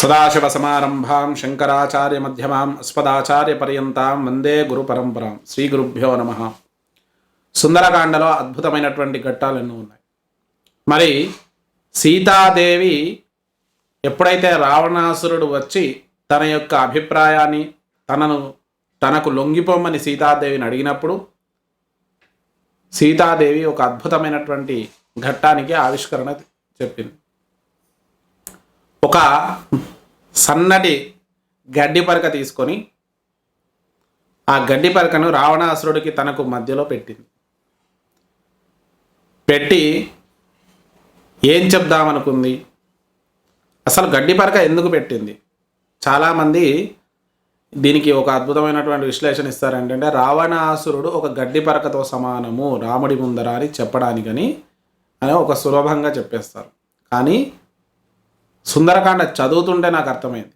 సదాశివసమారంభాం శంకరాచార్యమధ్యమాం అస్మదాచార్యపర్యంతాం వందే గురు పరంపరాం. శ్రీ గురుభ్యో నమః. సుందరకాండలో అద్భుతమైనటువంటి ఘట్టాలు ఎన్నో ఉన్నాయి. మరి సీతాదేవి ఎప్పుడైతే రావణాసురుడు వచ్చి తన యొక్క అభిప్రాయాన్ని తనకు లొంగిపోమని సీతాదేవిని అడిగినప్పుడు సీతాదేవి ఒక అద్భుతమైనటువంటి ఘట్టానికి ఆవిష్కరణ చెప్పింది. ఒక సన్నటి గడ్డి పరక తీసుకొని ఆ గడ్డి పరకను రావణాసురుడికి తనకు మధ్యలో పెట్టింది. పెట్టి ఏం చెప్దామనుకుంది? అసలు గడ్డి పరక ఎందుకు పెట్టింది? చాలామంది దీనికి ఒక అద్భుతమైనటువంటి విశ్లేషణ ఇస్తారు. ఏంటంటే రావణాసురుడు ఒక గడ్డి పరకతో సమానము రాముడి ముందర అని చెప్పడానికని అని ఒక సులభంగా చెప్పేస్తారు. కానీ సుందరకాండ చదువుతుంటే నాకు అర్థమైంది,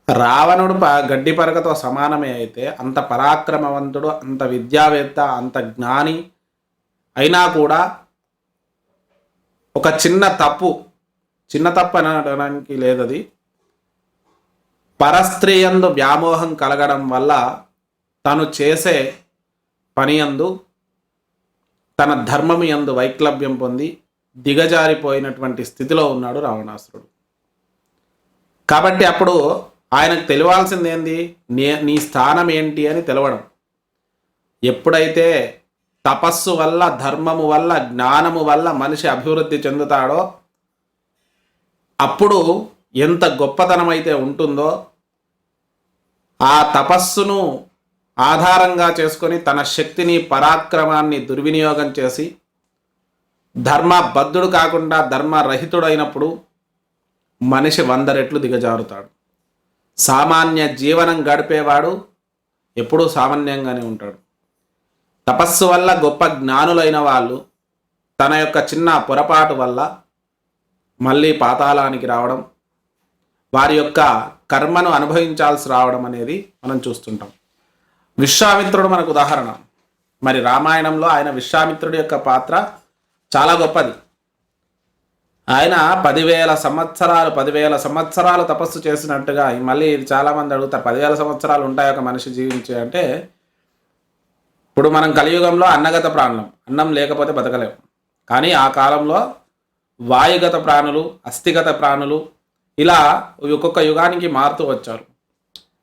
రావణుడు గడ్డి పరకతో సమానమే అయితే అంత పరాక్రమవంతుడు, అంత విద్యావేత్త, అంత జ్ఞాని అయినా కూడా ఒక చిన్న తప్పు అనడానికి లేదది, పరస్త్రీయందు వ్యామోహం కలగడం వల్ల తను చేసే పని యందు తన ధర్మము యందు వైక్లభ్యం పొంది దిగజారిపోయినటువంటి స్థితిలో ఉన్నాడు రావణాసురుడు. కాబట్టి అప్పుడు ఆయనకు తెలియాల్సింది ఏంది? నీ స్థానం ఏంటి అని తెలవడం. ఎప్పుడైతే తపస్సు వల్ల, ధర్మము వల్ల, జ్ఞానము వల్ల మనిషి అభివృద్ధి చెందుతాడో అప్పుడు ఎంత గొప్పతనం అయితే ఉంటుందో ఆ తపస్సును ఆధారంగా చేసుకొని తన శక్తిని, పరాక్రమాన్ని దుర్వినియోగం చేసి ధర్మబద్ధుడు కాకుండా ధర్మరహితుడైనప్పుడు మనిషి 100 రెట్లు దిగజారుతాడు. సామాన్య జీవనం గడిపేవాడు ఎప్పుడూ సామాన్యంగానే ఉంటాడు. తపస్సు వల్ల గొప్ప జ్ఞానులైన వాళ్ళు తన యొక్క చిన్న పొరపాటు వల్ల మళ్ళీ పాతాళానికి రావడం, వారి యొక్క కర్మను అనుభవించాల్సి రావడం అనేది మనం చూస్తుంటాం. విశ్వామిత్రుడు మనకు ఉదాహరణ. మరి రామాయణంలో ఆయన విశ్వామిత్రుడి యొక్క పాత్ర చాలా గొప్పది. ఆయన 10,000 సంవత్సరాలు తపస్సు చేసినట్టుగా. మళ్ళీ ఇది చాలామంది అడుగుతారు, 10,000 సంవత్సరాలు ఉంటాయి ఒక మనిషి జీవించి అంటే? ఇప్పుడు మనం కలియుగంలో అన్నగత ప్రాణులం, అన్నం లేకపోతే బతకలేము. కానీ ఆ కాలంలో వాయుగత ప్రాణులు, అస్థిగత ప్రాణులు ఇలా ఒక్కొక్క యుగానికి మారుతూ వచ్చారు.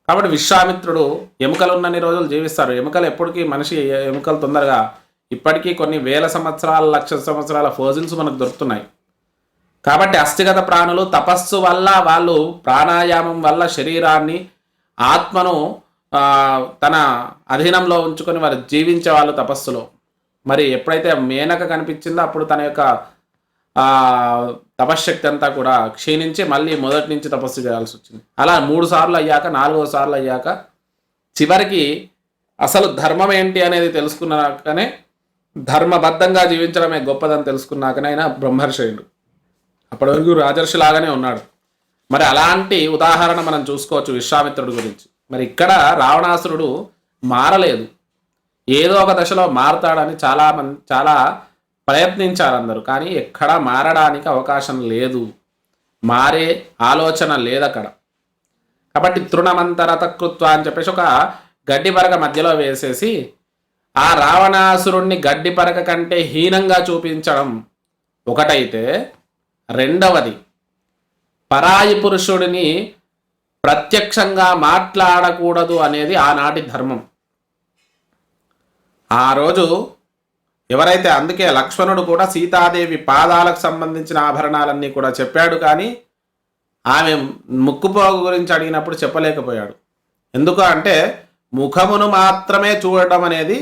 కాబట్టి విశ్వామిత్రుడు ఎముకలు ఉన్నన్ని రోజులు జీవిస్తారు. ఎముకలు ఎప్పటికీ మనిషి ఎముకలు తొందరగా, ఇప్పటికీ కొన్ని వేల సంవత్సరాల, లక్ష సంవత్సరాల ఫోజిల్స్ మనకు దొరుకుతున్నాయి. కాబట్టి అస్థిగత ప్రాణులు తపస్సు వల్ల, వాళ్ళు ప్రాణాయామం వల్ల శరీరాన్ని, ఆత్మను తన అధీనంలో ఉంచుకొని వారు జీవించే వాళ్ళు తపస్సులో. మరి ఎప్పుడైతే మేనక కనిపించిందో అప్పుడు తన యొక్క తపశ్శక్తి అంతా కూడా క్షీణించి మళ్ళీ మొదటి నుంచి తపస్సు చేయాల్సి వచ్చింది. అలా 3 సార్లు అయ్యాక, 4వ సార్లు అయ్యాక చివరికి అసలు ధర్మం ఏంటి అనేది తెలుసుకున్నాకనే, ధర్మబద్ధంగా జీవించడమే గొప్పదని తెలుసుకున్నాకనే ఆయన బ్రహ్మర్షయుడు. అప్పటి వరకు రాజర్షి లాగానే ఉన్నాడు. మరి అలాంటి ఉదాహరణ మనం చూసుకోవచ్చు విశ్వామిత్రుడి గురించి. మరి ఇక్కడ రావణాసురుడు మారలేదు, ఏదో ఒక దశలో మారుతాడని చాలా ప్రయత్నించారు అందరూ. కానీ ఎక్కడా మారడానికి అవకాశం లేదు, మారే ఆలోచన లేదు అక్కడ. కాబట్టి తృణమంతరతకృత్వ అని చెప్పేసి ఒక గడ్డి పరక మధ్యలో వేసేసి ఆ రావణాసురుణ్ణి గడ్డి పరక కంటే హీనంగా చూపించడం ఒకటైతే, రెండవది పరాయి పురుషుడిని ప్రత్యక్షంగా మాట్లాడకూడదు అనేది ఆనాటి ధర్మం. ఆ రోజు ఎవరైతే, అందుకే లక్ష్మణుడు కూడా సీతాదేవి పాదాలకు సంబంధించిన ఆభరణాలన్నీ కూడా చెప్పాడు, కానీ ఆమె ముక్కుపోగు గురించి అడిగినప్పుడు చెప్పలేకపోయాడు. ఎందుకు అంటే ముఖమును మాత్రమే చూడటం అనేది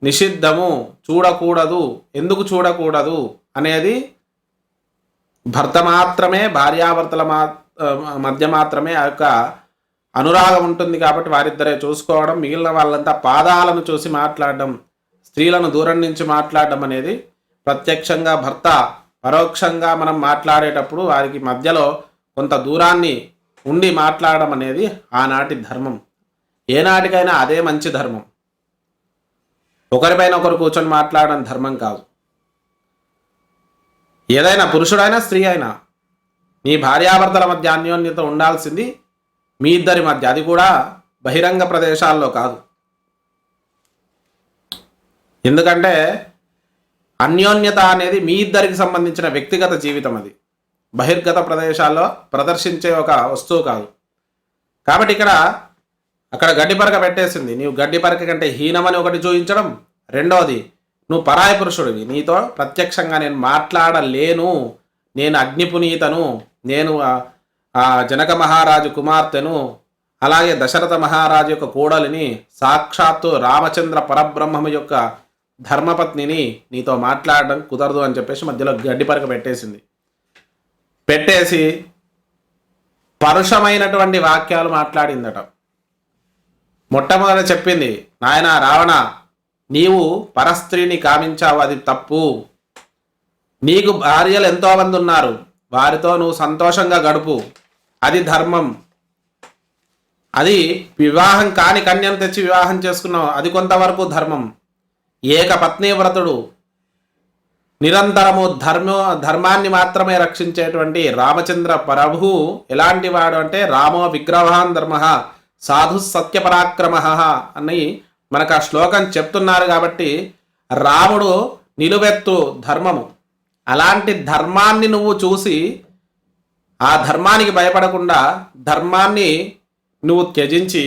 నిషిద్ధము, చూడకూడదు. ఎందుకు చూడకూడదు అనేది భర్త మాత్రమే, భార్యాభర్తల మధ్య మాత్రమే ఆ యొక్క అనురాగం ఉంటుంది. కాబట్టి వారిద్దరే చూసుకోవడం, మిగిలిన వాళ్ళంతా పాదాలను చూసి మాట్లాడడం, స్త్రీలను దూరం నుంచి మాట్లాడడం అనేది ప్రత్యక్షంగా భర్త, పరోక్షంగా మనం మాట్లాడేటప్పుడు వారికి మధ్యలో కొంత దూరాన్ని ఉండి మాట్లాడడం అనేది ఆనాటి ధర్మం. ఏనాటికైనా అదే మంచి ధర్మం. ఒకరిపైన ఒకరు కూర్చొని మాట్లాడడం ధర్మం కాదు. ఏదైనా పురుషుడైనా స్త్రీ అయినా నీ భార్యాభర్తల మధ్య అన్యోన్యత ఉండాల్సింది మీ ఇద్దరి మధ్య, అది కూడా బహిరంగ ప్రదేశాల్లో కాదు. ఎందుకంటే అన్యోన్యత అనేది మీ ఇద్దరికి సంబంధించిన వ్యక్తిగత జీవితం, అది బహిర్గత ప్రదేశాల్లో ప్రదర్శించే ఒక వస్తువు కాదు. కాబట్టి అక్కడ గడ్డి పరక పెట్టేసింది. నీవు గడ్డి పరక కంటే హీనమని ఒకటి చూపించడం, రెండవది నువ్వు పరాయ పురుషుడివి, నీతో ప్రత్యక్షంగా నేను మాట్లాడలేను, నేను అగ్నిపునీతను, నేను ఆ జనక మహారాజు కుమార్తెను, అలాగే దశరథ మహారాజు యొక్క కోడలిని, సాక్షాత్తు రామచంద్ర పరబ్రహ్మము యొక్క ధర్మపత్నిని, నీతో మాట్లాడడం కుదరదు అని చెప్పేసి మధ్యలో గడ్డి పరక పెట్టేసి పరుషమైనటువంటి వాక్యాలు మాట్లాడిందట. మొట్టమొదట చెప్పింది, నాయన రావణ, నీవు పరస్త్రీని కామించావు, అది తప్పు. నీకు భార్యలు ఎంతోమంది ఉన్నారు, వారితో నువ్వు సంతోషంగా గడుపు, అది ధర్మం. అది వివాహం కాని కన్యను తెచ్చి వివాహం చేసుకున్నావు, అది కొంతవరకు ధర్మం. ఏకపత్ని వ్రతుడు, నిరంతరము ధర్మాన్ని మాత్రమే రక్షించేటువంటి రామచంద్ర ప్రభు ఎలాంటి వాడు అంటే రామో విగ్రహాన్ ధర్మ సాధు సత్య పరాక్రమ అని మనకు ఆ శ్లోకం చెప్తున్నారు. కాబట్టి రాముడు నిలువెత్తు ధర్మము. అలాంటి ధర్మాన్ని నువ్వు చూసి ఆ ధర్మానికి భయపడకుండా ధర్మాన్ని నువ్వు త్యజించి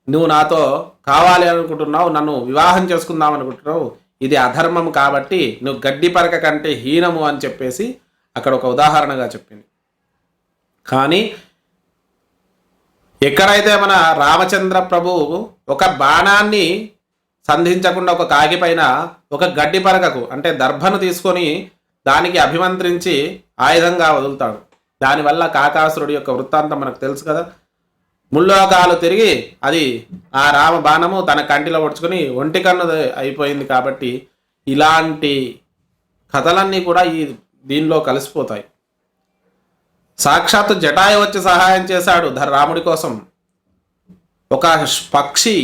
నువ్వు నాతో కావాలి అనుకుంటున్నావు, నన్ను వివాహం చేసుకుందాం అనుకుంటున్నావు, ఇది అధర్మం, కాబట్టి నువ్వు గడ్డి పరక కంటే హీనము అని చెప్పేసి అక్కడ ఒక ఉదాహరణగా చెప్పింది. కానీ ఎక్కడైతే మన రామచంద్ర ప్రభు ఒక బాణాన్ని సంధించకుండా ఒక కాకి పైన ఒక గడ్డి పరకకు అంటే దర్భను తీసుకొని దానికి అభిమంత్రించి ఆయుధంగా వదులుతాడు. దానివల్ల కాకాసురుడి యొక్క వృత్తాంతం మనకు తెలుసు కదా. ముల్లోకాలు తిరిగి అది ఆ రామ బాణము తన కంటిలో పొడుచుకొని ఒంటి కన్ను అయిపోయింది. కాబట్టి ఇలాంటి కథలన్నీ కూడా దీనిలో కలిసిపోతాయి. సాక్షాత్తు జటాయు వచ్చి సహాయం చేశాడు రాముడి కోసం. ఒక పక్షి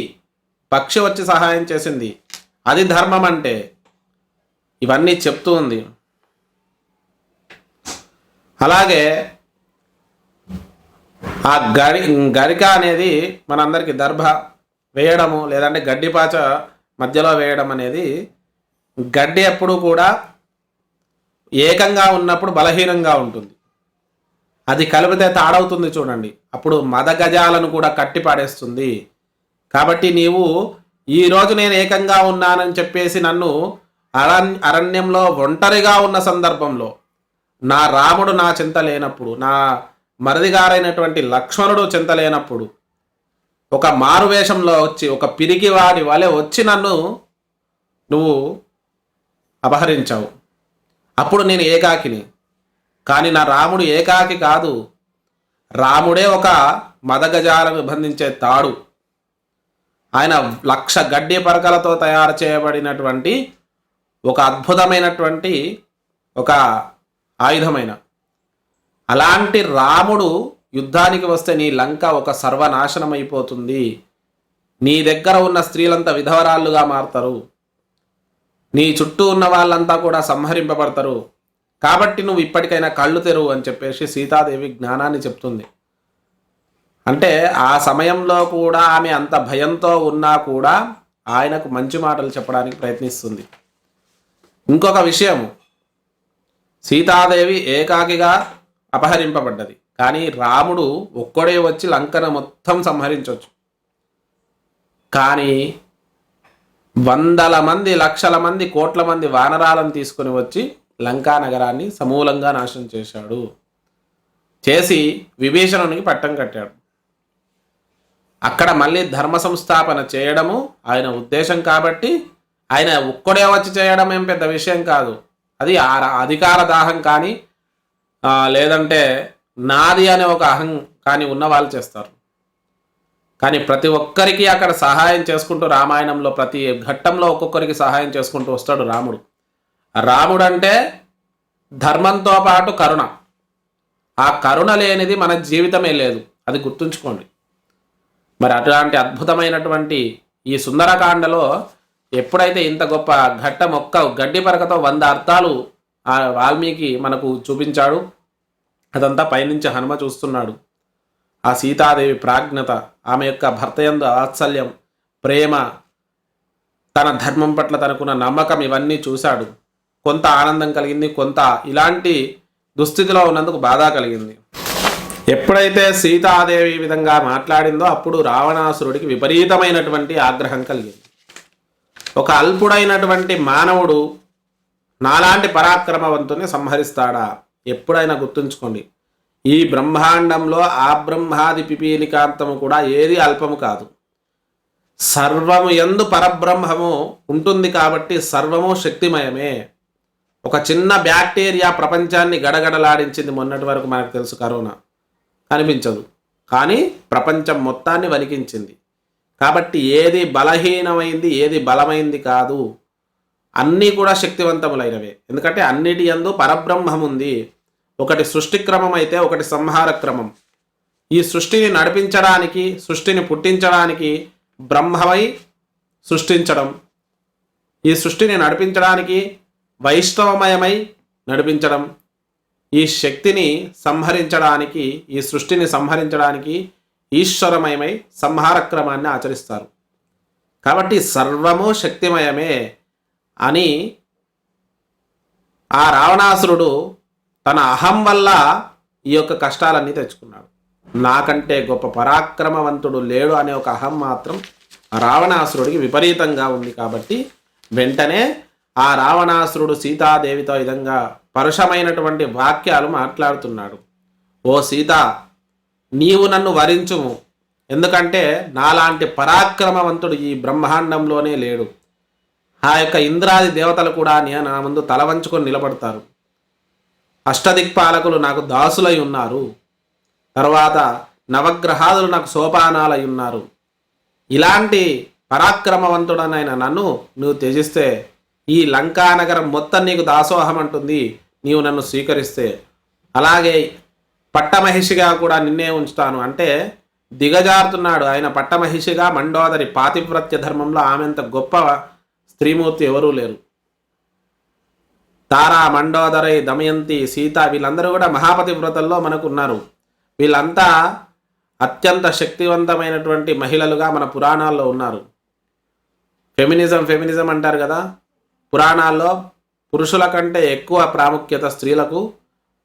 వచ్చి సహాయం చేసింది, అది ధర్మం అంటే. ఇవన్నీ చెప్తూ ఉంది. అలాగే ఆ గరిక అనేది మనందరికీ దర్భ వేయడము లేదంటే గడ్డిపాచ మధ్యలో వేయడం అనేది, గడ్డి ఎప్పుడు కూడా ఏకంగా ఉన్నప్పుడు బలహీనంగా ఉంటుంది, అది కలిపితే తాడవుతుంది చూడండి, అప్పుడు మదగజాలను కూడా కట్టి పాడేస్తుంది. కాబట్టి నీవు ఈరోజు నేను ఏకంగా ఉన్నానని చెప్పేసి నన్ను అరణ్యంలో ఒంటరిగా ఉన్న సందర్భంలో నా రాముడు నా చింత లేనప్పుడు, నా మరదిగారైనటువంటి లక్ష్మణుడు చింత లేనప్పుడు ఒక మారువేషంలో వచ్చి ఒక పిరికివాడి వలె వచ్చి నన్ను నువ్వు అపహరించావు. అప్పుడు నేను ఏకాకిని. కానీ నా రాముడు ఏకాకి కాదు, రాముడే ఒక మదగజాలను బంధించే తాడు. ఆయన 1,00,000 గడ్డి పరకలతో తయారు చేయబడినటువంటి ఒక అద్భుతమైనటువంటి ఒక ఆయుధమైన అలాంటి రాముడు యుద్ధానికి వస్తే నీ లంక ఒక సర్వనాశనం అయిపోతుంది. నీ దగ్గర ఉన్న స్త్రీలంతా విధవరాళ్ళుగా మారుతారు, నీ చుట్టూ ఉన్న వాళ్ళంతా కూడా సంహరింపబడతారు. కాబట్టి నువ్వు ఇప్పటికైనా కళ్ళు తెరువు అని చెప్పేసి సీతాదేవి జ్ఞానాన్ని చెప్తుంది. అంటే ఆ సమయంలో కూడా ఆమె అంత భయంతో ఉన్నా కూడా ఆయనకు మంచి మాటలు చెప్పడానికి ప్రయత్నిస్తుంది. ఇంకొక విషయం, సీతాదేవి ఏకాకిగా అపహరింపబడ్డది, కానీ రాముడు ఒక్కడే వచ్చి లంకను మొత్తం సంహరించవచ్చు. కానీ 100 మంది, 1,00,000 మంది, కోట్ల మంది వానరాలను తీసుకుని వచ్చి లంకా నగరాన్ని సమూలంగా నాశనం చేశాడు. చేసి విభీషణునికి పట్టం కట్టాడు. అక్కడ మళ్ళీ ధర్మ సంస్థాపన చేయడము ఆయన ఉద్దేశం. కాబట్టి ఆయన ఒక్కడే వచ్చి చేయడం ఏం పెద్ద విషయం కాదు. అది అధికార దాహం కానీ లేదంటే నాది అనే ఒక అహం కానీ ఉన్న వాళ్ళు చేస్తారు. కానీ ప్రతి ఒక్కరికి అక్కడ సహాయం చేసుకుంటూ రామాయణంలో ప్రతి ఘట్టంలో ఒక్కొక్కరికి సహాయం చేసుకుంటూ వస్తాడు రాముడు. రాముడు అంటే ధర్మంతో పాటు కరుణ. ఆ కరుణ లేనిది మన జీవితమే లేదు, అది గుర్తుంచుకోండి. మరి అట్లాంటి అద్భుతమైనటువంటి ఈ సుందరకాండలో ఎప్పుడైతే ఇంత గొప్ప ఘట్టం ఒక్క గడ్డి పరకతో 100 అర్థాలు ఆ వాల్మీకి మనకు చూపించాడు. అదంతా పైనుంచి హనుమ చూస్తున్నాడు. ఆ సీతాదేవి ప్రాజ్ఞత, ఆమె యొక్క భర్త యందు వాత్సల్యం, ప్రేమ, తన ధర్మం పట్ల తనకున్న నమ్మకం ఇవన్నీ చూశాడు. కొంత ఆనందం కలిగింది, కొంత ఇలాంటి దుస్థితిలో ఉన్నందుకు బాధ కలిగింది. ఎప్పుడైతే సీతాదేవి ఈ విధంగా మాట్లాడిందో అప్పుడు రావణాసురుడికి విపరీతమైనటువంటి ఆగ్రహం కలిగింది. ఒక అల్పుడైనటువంటి మానవుడు నాలాంటి పరాక్రమవంతుని సంహరిస్తాడా? ఎప్పుడైనా గుర్తుంచుకోండి, ఈ బ్రహ్మాండంలో ఆ బ్రహ్మాది పిపీలికాంతము కూడా ఏది అల్పము కాదు. సర్వము యందు పరబ్రహ్మము ఉంటుంది కాబట్టి సర్వము శక్తిమయమే. ఒక చిన్న బ్యాక్టీరియా ప్రపంచాన్ని గడగడలాడించింది మొన్నటి వరకు, మనకు తెలుసు, కరోనా కనిపించదు కానీ ప్రపంచం మొత్తాన్ని వణికించింది. కాబట్టి ఏది బలహీనమైంది ఏది బలమైంది కాదు, అన్నీ కూడా శక్తివంతములైనవే. ఎందుకంటే అన్నిటి యందు పరబ్రహ్మం ఉంది. ఒకటి సృష్టి క్రమం అయితే ఒకటి సంహార క్రమం. ఈ సృష్టిని నడిపించడానికి, సృష్టిని పుట్టించడానికి బ్రహ్మమై సృష్టించడం, ఈ సృష్టిని నడిపించడానికి వైష్ణవమయమై నడిపించడం, ఈ శక్తిని సంహరించడానికి, ఈ సృష్టిని సంహరించడానికి ఈశ్వరమయమై సంహార క్రమాన్ని ఆచరిస్తారు. కాబట్టి సర్వము శక్తిమయమే అని ఆ రావణాసురుడు తన అహం వల్ల ఈ యొక్క కష్టాలన్నీ తెచ్చుకున్నాడు. నాకంటే గొప్ప పరాక్రమవంతుడు లేడు అనే ఒక అహం మాత్రం రావణాసురుడికి విపరీతంగా ఉంది. కాబట్టి వెంటనే ఆ రావణాసురుడు సీతాదేవితో ఈ విధంగా పరుషమైనటువంటి వాక్యాలు మాట్లాడుతున్నాడు. ఓ సీత, నీవు నన్ను వరించుము, ఎందుకంటే నాలాంటి పరాక్రమవంతుడు ఈ బ్రహ్మాండంలోనే లేడు. ఆ యొక్క ఇంద్రాది దేవతలు కూడా నా ముందు తల వంచుకొని నిలబడతారు. అష్టదిక్పాలకులు నాకు దాసులై ఉన్నారు. తర్వాత నవగ్రహాదులు నాకు సోపానాలై ఉన్నారు. ఇలాంటి పరాక్రమవంతుడనైన నన్ను నువ్వు త్యజిస్తే ఈ లంకానగరం మొత్తం నీకు దాసోహం అంటుంది, నీవు నన్ను స్వీకరిస్తే. అలాగే పట్టమహిషిగా కూడా నిన్నే ఉంచుతాను అంటే దిగజారుతున్నాడు ఆయన. పట్టమహిషిగా మండోదరి పాతివ్రత్య ధర్మంలో ఆమెంత గొప్ప స్త్రీమూర్తి ఎవరూ లేరు. తారా, మండోదరై, దమయంతి, సీత వీళ్ళందరూ కూడా మహాపతివ్రతల్లో మనకు ఉన్నారు. వీళ్ళంతా అత్యంత శక్తివంతమైనటువంటి మహిళలుగా మన పురాణాల్లో ఉన్నారు. ఫెమినిజం అంటారు కదా, పురాణాల్లో పురుషుల కంటే ఎక్కువ ప్రాముఖ్యత స్త్రీలకు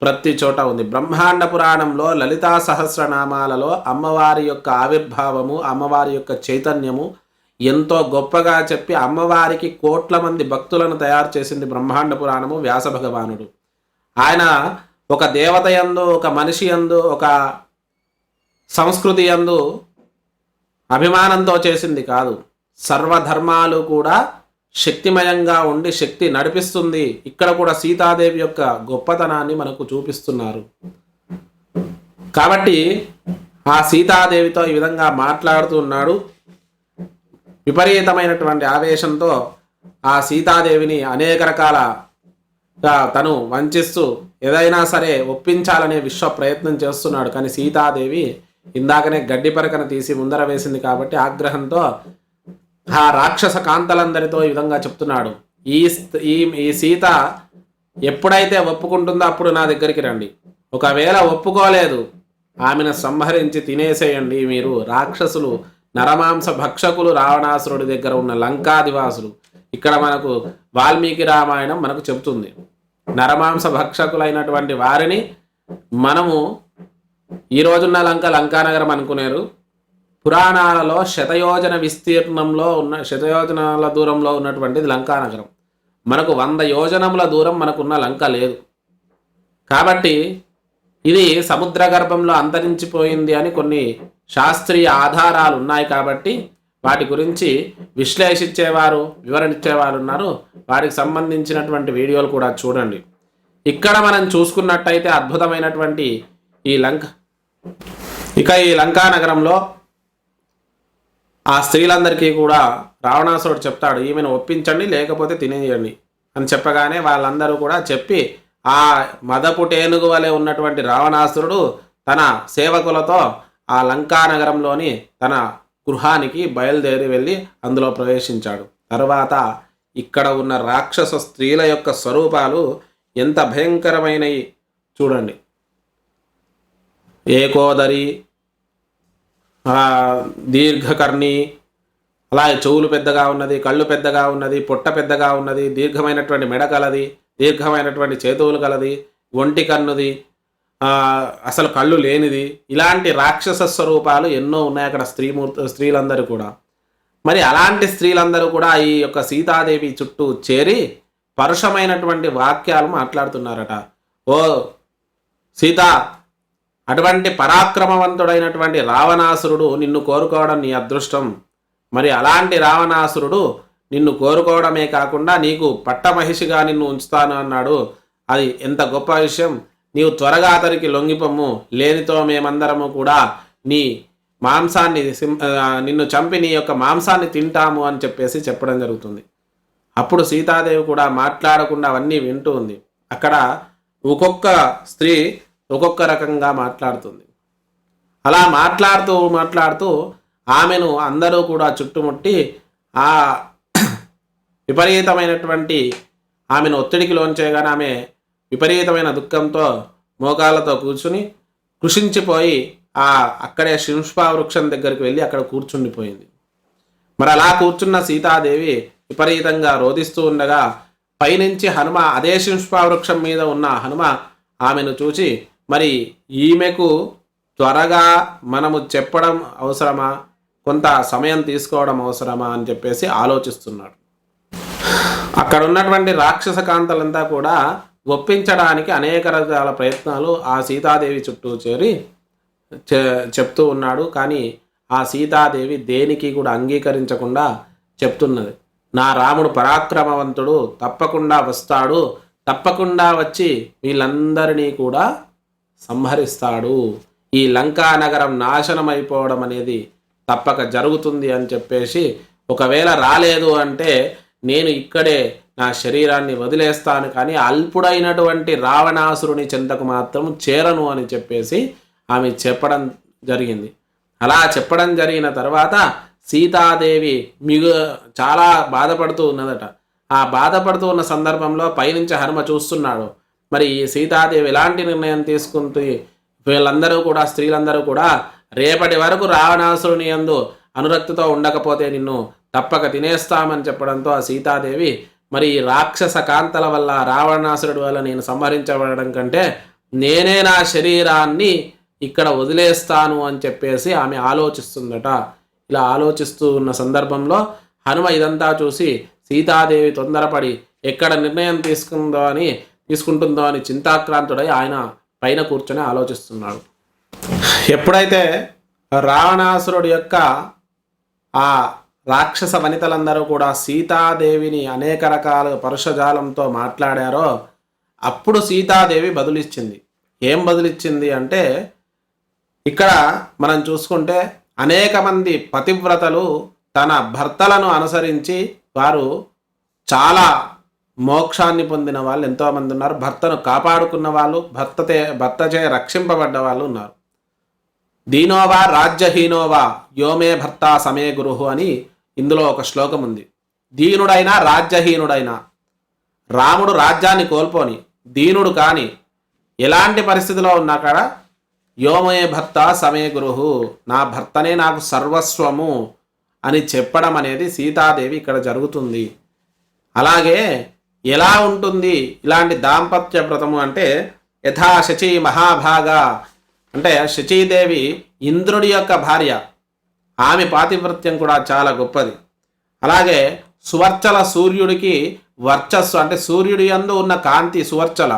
ప్రతి చోట ఉంది. బ్రహ్మాండ పురాణంలో లలితా సహస్రనామాలలో అమ్మవారి యొక్క ఆవిర్భావము, అమ్మవారి యొక్క చైతన్యము ఎంతో గొప్పగా చెప్పి అమ్మవారికి కోట్ల మంది భక్తులను తయారు చేసింది బ్రహ్మాండ పురాణము. వ్యాస భగవానుడు ఆయన ఒక దేవత యందు, ఒక మనిషి యందు, ఒక సంస్కృతి యందు అభిమానంతో చేసింది కాదు. సర్వధర్మాలు కూడా శక్తిమయంగా ఉండి శక్తి నడిపిస్తుంది. ఇక్కడ కూడా సీతాదేవి యొక్క గొప్పతనాన్ని మనకు చూపిస్తున్నారు. కాబట్టి ఆ సీతాదేవితో ఈ విధంగా మాట్లాడుతున్నాడు. విపరీతమైనటువంటి ఆవేశంతో ఆ సీతాదేవిని అనేక రకాలుగా తను వంచిస్తూ ఏదైనా సరే ఒప్పించాలనే విశ్వ ప్రయత్నం చేస్తున్నాడు. కానీ సీతాదేవి ఇందాకనే గడ్డి పరకను తీసి ముందర వేసింది కాబట్టి ఆగ్రహంతో ఆ రాక్షస కాంతలందరితో ఈ విధంగా చెప్తున్నాడు, ఈ సీత ఎప్పుడైతే ఒప్పుకుంటుందో అప్పుడు నా దగ్గరికి రండి. ఒకవేళ ఒప్పుకోలేదు ఆమెను సంహరించి తినేసేయండి. మీరు రాక్షసులు, నరమాంస భక్షకులు, రావణాసురుడి దగ్గర ఉన్న లంకాదివాసులు. ఇక్కడ మనకు వాల్మీకి రామాయణం మనకు చెబుతుంది. నరమాంస భక్షకులైనటువంటి వారిని మనము ఈ రోజున్న లంకానగరం అనుకునేరు. పురాణాలలో శతయోజన విస్తీర్ణంలో ఉన్న, శతయోజనాల దూరంలో ఉన్నటువంటిది లంకానగరం. మనకు 100 యోజనముల దూరం మనకున్న లంక లేదు. కాబట్టి ఇది సముద్ర గర్భంలో అంతరించిపోయింది అని కొన్ని శాస్త్రీయ ఆధారాలు ఉన్నాయి. కాబట్టి వాటి గురించి విశ్లేషించేవారు, వివరణించేవారు ఉన్నారు. వాటికి సంబంధించినటువంటి వీడియోలు కూడా చూడండి. ఇక్కడ మనం చూసుకున్నట్టయితే అద్భుతమైనటువంటి ఈ లంకా నగరంలో ఆ స్త్రీలందరికీ కూడా రావణాసురుడు చెప్తాడు, ఈమెను ఒప్పించండి లేకపోతే తినేయండి అని చెప్పగానే వాళ్ళందరూ కూడా చెప్పి ఆ మదపు టేనుగు వలె ఉన్నటువంటి రావణాసురుడు తన సేవకులతో ఆ లంకా నగరంలోని తన గృహానికి బయలుదేరి వెళ్ళి అందులో ప్రవేశించాడు. తర్వాత ఇక్కడ ఉన్న రాక్షస స్త్రీల యొక్క స్వరూపాలు ఎంత భయంకరమైనవి చూడండి. ఏకోదరి, దీర్ఘకర్ణి, అలాగే చెవులు పెద్దగా ఉన్నది, కళ్ళు పెద్దగా ఉన్నది, పొట్ట పెద్దగా ఉన్నది, దీర్ఘమైనటువంటి మెడ కలది, దీర్ఘమైనటువంటి చేతువులు కలది, ఒంటి కన్నుది, అసలు కళ్ళు లేనిది, ఇలాంటి రాక్షస స్వరూపాలు ఎన్నో ఉన్నాయి అక్కడ స్త్రీలందరూ కూడా. మరి అలాంటి స్త్రీలందరూ కూడా ఈ యొక్క సీతాదేవి చుట్టూ చేరి పరుషమైనటువంటి వాక్యాలు మాట్లాడుతున్నారట. ఓ సీత, అటువంటి పరాక్రమవంతుడైనటువంటి రావణాసురుడు నిన్ను కోరుకోవడం నీ అదృష్టం. మరి అలాంటి రావణాసురుడు నిన్ను కోరుకోవడమే కాకుండా నీకు పట్టమహిషిగా నిన్ను ఉంచుతాను అన్నాడు. అది ఎంత గొప్ప విషయం. నీవు త్వరగా అతనికి లొంగిపొమ్ము, లేనితో మేమందరము కూడా నీ మాంసాన్ని నిన్ను చంపి నీ యొక్క మాంసాన్ని తింటాము అని చెప్పేసి చెప్పడం జరుగుతుంది. అప్పుడు సీతాదేవి కూడా మాట్లాడకుండా అవన్నీ వింటూ ఉంది. అక్కడ ఒక్కొక్క స్త్రీ ఒక్కొక్క రకంగా మాట్లాడుతుంది. అలా మాట్లాడుతూ ఆమెను అందరూ కూడా చుట్టుముట్టి ఆ విపరీతమైనటువంటి ఆమెను ఒత్తిడికి లోంచేయగానే ఆమె విపరీతమైన దుఃఖంతో మోకాళ్ళతో కూర్చుని కృషించిపోయి అక్కడే శింష్పా వృక్షం దగ్గరికి వెళ్ళి అక్కడ కూర్చుండిపోయింది. మరి అలా కూర్చున్న సీతాదేవి విపరీతంగా రోధిస్తూ ఉండగా పైనుంచి హనుమ, అదే శింష్పా వృక్షం మీద ఉన్న హనుమ ఆమెను చూచి, మరి ఈమెకు త్వరగా మనము చెప్పడం అవసరమా, కొంత సమయం తీసుకోవడం అవసరమా అని చెప్పేసి ఆలోచిస్తున్నాడు. అక్కడ ఉన్నటువంటి రాక్షస కాంతలంతా కూడా ఒప్పించడానికి అనేక రకాల ప్రయత్నాలు ఆ సీతాదేవి చుట్టూ చేరి చెప్తూ ఉన్నాడు. కానీ ఆ సీతాదేవి దేనికి కూడా అంగీకరించకుండా చెప్తున్నది, నా రాముడు పరాక్రమవంతుడు, తప్పకుండా వస్తాడు, తప్పకుండా వచ్చి వీళ్ళందరినీ కూడా సంహరిస్తాడు, ఈ లంకా నగరం నాశనం అయిపోవడం అనేది తప్పక జరుగుతుంది అని చెప్పేసి, ఒకవేళ రాలేదు అంటే నేను ఇక్కడే నా శరీరాన్ని వదిలేస్తాను, కానీ అల్పుడైనటువంటి రావణాసురుని చెంతకు మాత్రం చేరను అని చెప్పేసి ఆమె చెప్పడం జరిగింది. అలా చెప్పడం జరిగిన తర్వాత సీతాదేవి చాలా బాధపడుతూ ఉన్నదట. ఆ బాధపడుతూ ఉన్న సందర్భంలో పైనుంచి హనుమ చూస్తున్నాడు. మరి ఈ సీతాదేవి ఎలాంటి నిర్ణయం తీసుకుంటూ, వీళ్ళందరూ కూడా స్త్రీలందరూ కూడా రేపటి వరకు రావణాసురుని యందు అనురక్తితో ఉండకపోతే నిన్ను తప్పక తినేస్తామని చెప్పడంతో ఆ సీతాదేవి, మరి ఈ రాక్షస కాంతల వల్ల, రావణాసురుడి వల్ల నేను సంహరించబడడం కంటే నేనే నా శరీరాన్ని ఇక్కడ వదిలేస్తాను అని చెప్పేసి ఆమె ఆలోచిస్తుందట. ఇలా ఆలోచిస్తూ ఉన్న సందర్భంలో హనుమ ఇదంతా చూసి సీతాదేవి తొందరపడి ఎక్కడ నిర్ణయం తీసుకుంటుందో అని చింతాక్రాంతుడై ఆయన పైన కూర్చొని ఆలోచిస్తున్నాడు. ఎప్పుడైతే రావణాసురుడి యొక్క ఆ రాక్షస వనితలందరూ కూడా సీతాదేవిని అనేక రకాల పరుషజాలంతో మాట్లాడారో అప్పుడు సీతాదేవి బదులిచ్చింది. ఏం బదులిచ్చింది అంటే, ఇక్కడ మనం చూసుకుంటే అనేక మంది పతివ్రతలు తన భర్తలను అనుసరించి వారు చాలా మోక్షాన్ని పొందిన వాళ్ళు ఎంతోమంది ఉన్నారు. భర్తను కాపాడుకున్న వాళ్ళు, భర్తచే రక్షింపబడ్డ వాళ్ళు ఉన్నారు. దీనోవా రాజ్యహీనోవా యోమే భర్త సమే గురుహు అని ఇందులో ఒక శ్లోకం ఉంది. దీనుడైనా రాజ్యహీనుడైనా, రాముడు రాజ్యాన్ని కోల్పోని దీనుడు కాని ఎలాంటి పరిస్థితిలో ఉన్నా కూడా యోమే భర్త సమే గురుహు, నా భర్తనే నాకు సర్వస్వము అని చెప్పడం అనేది సీతాదేవి ఇక్కడ జరుగుతుంది. అలాగే ఎలా ఉంటుంది ఇలాంటి దాంపత్య వ్రతము అంటే, యథా శచీ మహాభాగా అంటే శచీదేవి ఇంద్రుడి యొక్క భార్య, ఆమె పాతివ్రత్యం కూడా చాలా గొప్పది. అలాగే సువర్చల సూర్యుడికి వర్చస్సు అంటే సూర్యుడి యందు ఉన్న కాంతి సువర్చల,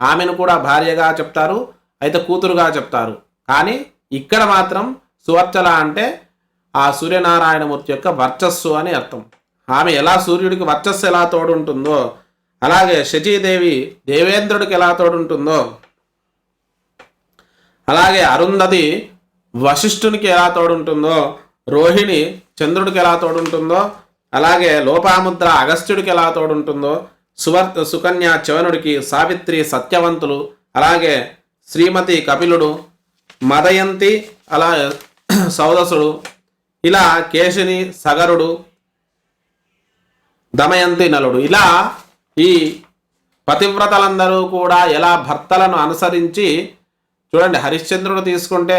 ఆమెను కూడా భార్యగా చెప్తారు, అయితే కూతురుగా చెప్తారు. కానీ ఇక్కడ మాత్రం సువర్చల అంటే ఆ సూర్యనారాయణమూర్తి యొక్క వర్చస్సు అని అర్థం. ఆమె ఎలా సూర్యుడికి వర్చస్సు ఎలా తోడుంటుందో, అలాగే శచీదేవి దేవేంద్రుడికి ఎలా తోడుంటుందో, అలాగే అరుంధతి వశిష్ఠునికి ఎలా తోడుంటుందో, రోహిణి చంద్రుడికి ఎలా తోడుంటుందో, అలాగే లోపాముద్ర అగస్త్యుడికి ఎలా తోడుంటుందో, సుకన్య చవనుడికి, సావిత్రి సత్యవంతులు, అలాగే శ్రీమతి కపిలుడు, మదయంతి అలా సౌదసుడు, ఇలా కేశిని సగరుడు, దమయంతి నలుడు, ఇలా ఈ పతివ్రతలందరూ కూడా ఎలా భర్తలను అనుసరించి చూడండి, హరిశ్చంద్రుడు తీసుకుంటే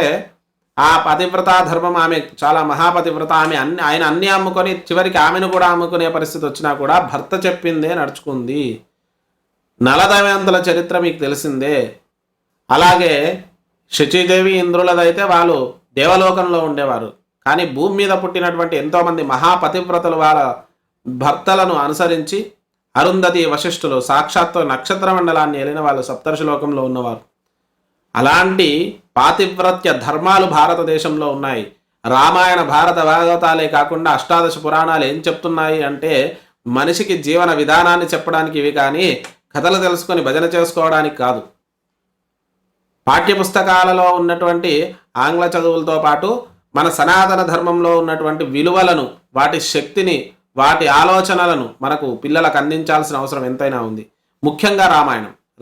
ఆ పతివ్రత ధర్మం, ఆమె చాలా మహాపతివ్రత, ఆయన అన్ని అమ్ముకొని చివరికి ఆమెను కూడా అమ్ముకునే పరిస్థితి వచ్చినా కూడా భర్త చెప్పిందే నడుచుకుంది. నలదమయంతుల చరిత్ర మీకు తెలిసిందే. అలాగే శచీదేవి ఇంద్రులదైతే వాళ్ళు దేవలోకంలో ఉండేవారు, కానీ భూమి మీద పుట్టినటువంటి ఎంతోమంది మహాపతివ్రతలు వాళ్ళ భర్తలను అనుసరించి, అరుంధతి వశిష్ఠులు సాక్షాత్తు నక్షత్ర మండలాన్ని ఏలిన వాళ్ళు సప్తర్షిలోకంలో ఉన్నవారు. అలాంటి పాతివ్రత్య ధర్మాలు భారతదేశంలో ఉన్నాయి. రామాయణ భారత భాగవతాలే కాకుండా అష్టాదశ పురాణాలు ఏం చెప్తున్నాయి అంటే, మనిషికి జీవన విధానాన్ని చెప్పడానికి ఇవి, కానీ కథలు తెలుసుకొని భజన చేసుకోవడానికి కాదు. పాఠ్యపుస్తకాలలో ఉన్నటువంటి ఆంగ్ల చదువులతో పాటు మన సనాతన ధర్మంలో ఉన్నటువంటి విలువలను, వాటి శక్తిని, వాటి ఆలోచనలను మనకు పిల్లలకు అందించాల్సిన అవసరం ఎంతైనా ఉంది. ముఖ్యంగా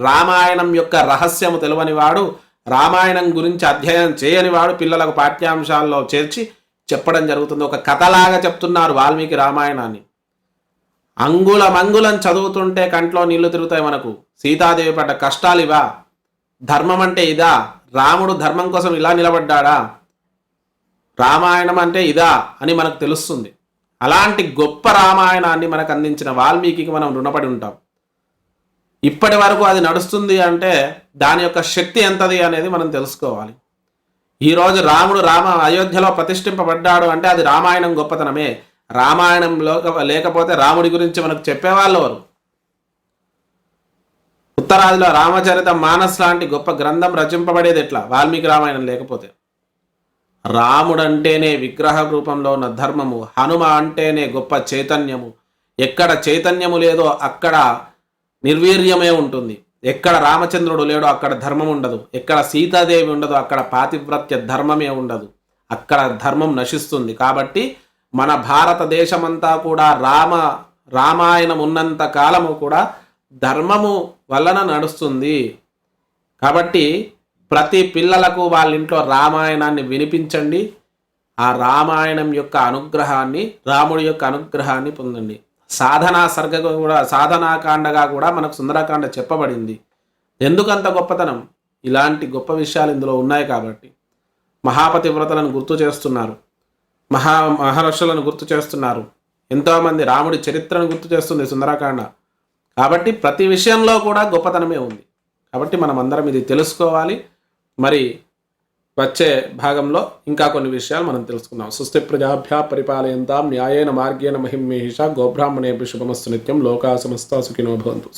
రామాయణం యొక్క రహస్యము తెలియని వాడు, రామాయణం గురించి అధ్యయనం చేయని వాడు పిల్లలకు పాఠ్యాంశాల్లో చేర్చి చెప్పడం జరుగుతుంది. ఒక కథలాగా చెప్తున్నారు వాల్మీకి రామాయణాన్ని. అంగుళం చదువుతుంటే కంట్లో నీళ్లు తిరుగుతాయి మనకు. సీతాదేవి పడ్డ కష్టాలు ఇవా? ధర్మం అంటే ఇదా? రాముడు ధర్మం కోసం ఇలా నిలబడ్డాడా? రామాయణం అంటే ఇదా అని మనకు తెలుస్తుంది. అలాంటి గొప్ప రామాయణాన్ని మనకు అందించిన వాల్మీకి మనం రుణపడి ఉంటాం. ఇప్పటి వరకు అది నడుస్తుంది అంటే దాని యొక్క శక్తి ఎంతది అనేది మనం తెలుసుకోవాలి. ఈరోజు రాముడు అయోధ్యలో ప్రతిష్ఠింపబడ్డాడు అంటే అది రామాయణం గొప్పతనమే. రామాయణంలో లేకపోతే రాముడి గురించి మనకు చెప్పేవాళ్ళు ఎవరు? ఉత్తరాదిలో రామచరిత మానస్ లాంటి గొప్ప గ్రంథం రచింపబడేది ఎట్లా? వాల్మీకి రామాయణం లేకపోతే. రాముడు అంటేనే విగ్రహ రూపంలో ఉన్న ధర్మము, హనుమ అంటేనే గొప్ప చైతన్యము. ఎక్కడ చైతన్యము లేదో అక్కడ నిర్వీర్యమే ఉంటుంది. ఎక్కడ రామచంద్రుడు లేడో అక్కడ ధర్మం ఉండదు. ఎక్కడ సీతాదేవి ఉండదో అక్కడ పాతివ్రత్య ధర్మమే ఉండదు. అక్కడ ధర్మం నశిస్తుంది. కాబట్టి మన భారతదేశమంతా కూడా రామాయణం ఉన్నంత కాలము కూడా ధర్మము వలన నడుస్తుంది. కాబట్టి ప్రతి పిల్లలకు వాళ్ళ ఇంట్లో రామాయణాన్ని వినిపించండి. ఆ రామాయణం యొక్క అనుగ్రహాన్ని, రాముడి యొక్క అనుగ్రహాన్ని పొందండి. సాధనాకాండగా కూడా మనకు సుందరకాండ చెప్పబడింది. ఎందుకంత గొప్పతనం? ఇలాంటి గొప్ప విషయాలు ఇందులో ఉన్నాయి కాబట్టి. మహాపతివ్రతలను గుర్తు చేస్తున్నారు, మహర్షులను గుర్తు చేస్తున్నారు, ఎంతోమంది రాముడి చరిత్రను గుర్తు చేస్తుంది సుందరకాండ. కాబట్టి ప్రతి విషయంలో కూడా గొప్పతనమే ఉంది. కాబట్టి మనం అందరం ఇది తెలుసుకోవాలి. మరి వచ్చే భాగంలో ఇంకా కొన్ని విషయాలు మనం తెలుసుకుందాం. సుస్థి ప్రజాభ్యా పరిపాలయంతాం న్యాయేన మార్గేణ మహిమేహిష గోబ్రాహ్మణేభ్యో శుభమస్తు నిత్యం. లోకా సమస్తా సుఖినో భవంతు.